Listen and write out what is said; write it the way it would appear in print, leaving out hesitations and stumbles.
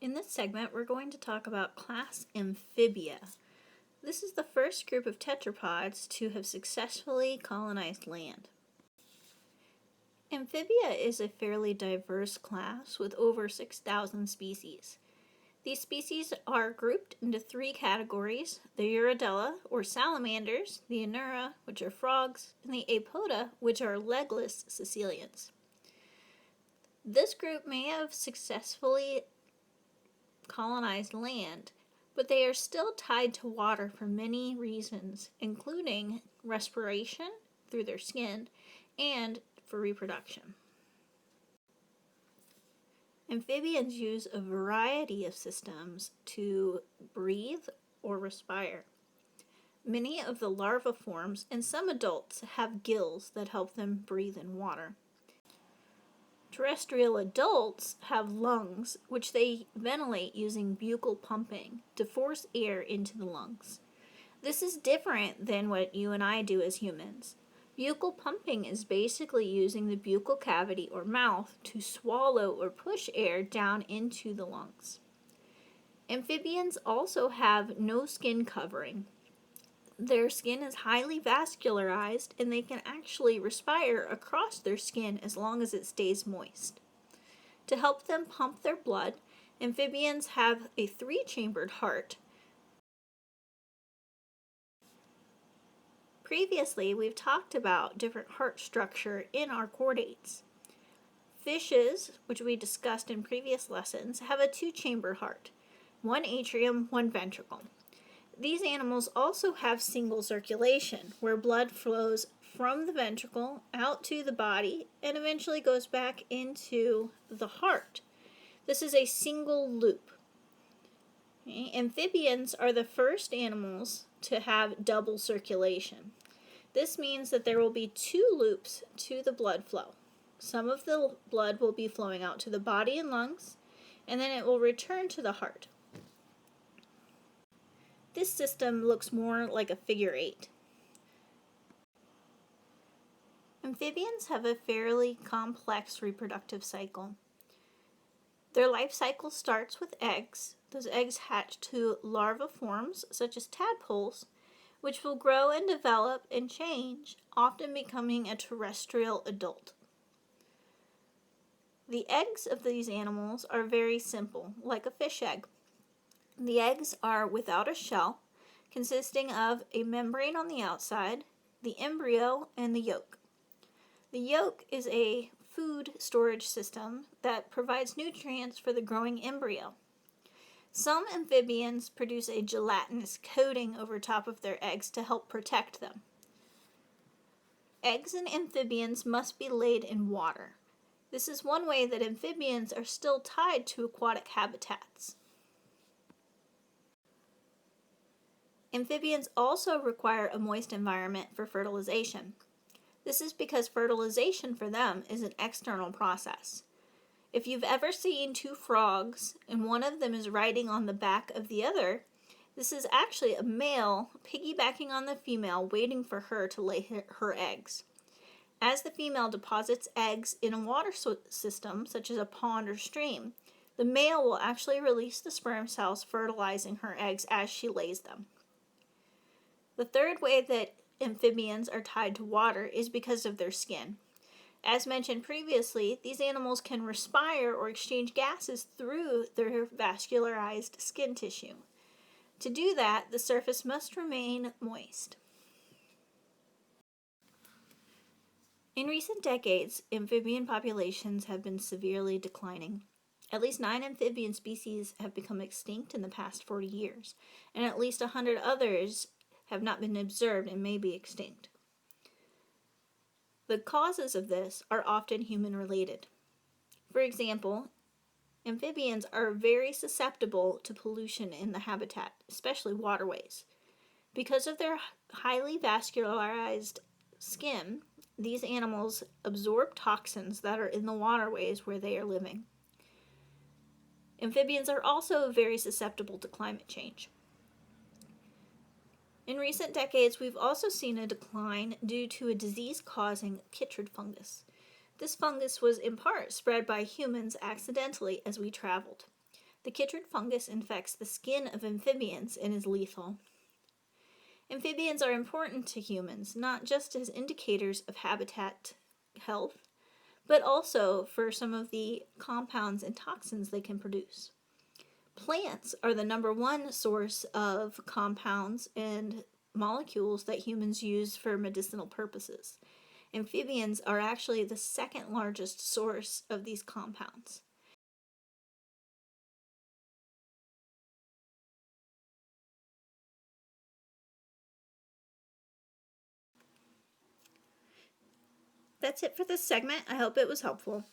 In this segment, we're going to talk about class Amphibia. This is the first group of tetrapods to have successfully colonized land. Amphibia is a fairly diverse class with over 6,000 species. These species are grouped into three categories: the Urodela, or salamanders, the Anura, which are frogs, and the Apoda, which are legless caecilians. This group may have successfully colonized land, but they are still tied to water for many reasons, including respiration through their skin and for reproduction. Amphibians use a variety of systems to breathe or respire. Many of the larva forms and some adults have gills that help them breathe in water. Terrestrial adults have lungs, which they ventilate using buccal pumping to force air into the lungs. This is different than what you and I do as humans. Buccal pumping is basically using the buccal cavity or mouth to swallow or push air down into the lungs. Amphibians also have no skin covering. Their skin is highly vascularized, and they can actually respire across their skin as long as it stays moist. To help them pump their blood, amphibians have a 3-chambered heart. Previously, we've talked about different heart structure in our chordates. Fishes, which we discussed in previous lessons, have a 2-chambered heart, 1 atrium, 1 ventricle. These animals also have single circulation, where blood flows from the ventricle out to the body and eventually goes back into the heart. This is a single loop. Okay? Amphibians are the first animals to have double circulation. This means that there will be 2 loops to the blood flow. Some of the blood will be flowing out to the body and lungs, and then it will return to the heart. This system looks more like a figure 8. Amphibians have a fairly complex reproductive cycle. Their life cycle starts with eggs. Those eggs hatch to larva forms, such as tadpoles, which will grow and develop and change, often becoming a terrestrial adult. The eggs of these animals are very simple, like a fish egg. The eggs are without a shell, consisting of a membrane on the outside, the embryo, and the yolk. The yolk is a food storage system that provides nutrients for the growing embryo. Some amphibians produce a gelatinous coating over top of their eggs to help protect them. Eggs in amphibians must be laid in water. This is one way that amphibians are still tied to aquatic habitats. Amphibians also require a moist environment for fertilization. This is because fertilization for them is an external process. If you've ever seen 2 frogs and one of them is riding on the back of the other, this is actually a male piggybacking on the female, waiting for her to lay her eggs. As the female deposits eggs in a water system, such as a pond or stream, the male will actually release the sperm cells, fertilizing her eggs as she lays them. The third way that amphibians are tied to water is because of their skin. As mentioned previously, these animals can respire or exchange gases through their vascularized skin tissue. To do that, the surface must remain moist. In recent decades, amphibian populations have been severely declining. At least 9 amphibian species have become extinct in the past 40 years, and at least 100 others have not been observed and may be extinct. The causes of this are often human-related. For example, amphibians are very susceptible to pollution in the habitat, especially waterways. Because of their highly vascularized skin, these animals absorb toxins that are in the waterways where they are living. Amphibians are also very susceptible to climate change. In recent decades, we've also seen a decline due to a disease causing chytrid fungus. This fungus was in part spread by humans accidentally as we traveled. The chytrid fungus infects the skin of amphibians and is lethal. Amphibians are important to humans, not just as indicators of habitat health, but also for some of the compounds and toxins they can produce. Plants are the number one source of compounds and molecules that humans use for medicinal purposes. Amphibians are actually the second largest source of these compounds. That's it for this segment. I hope it was helpful.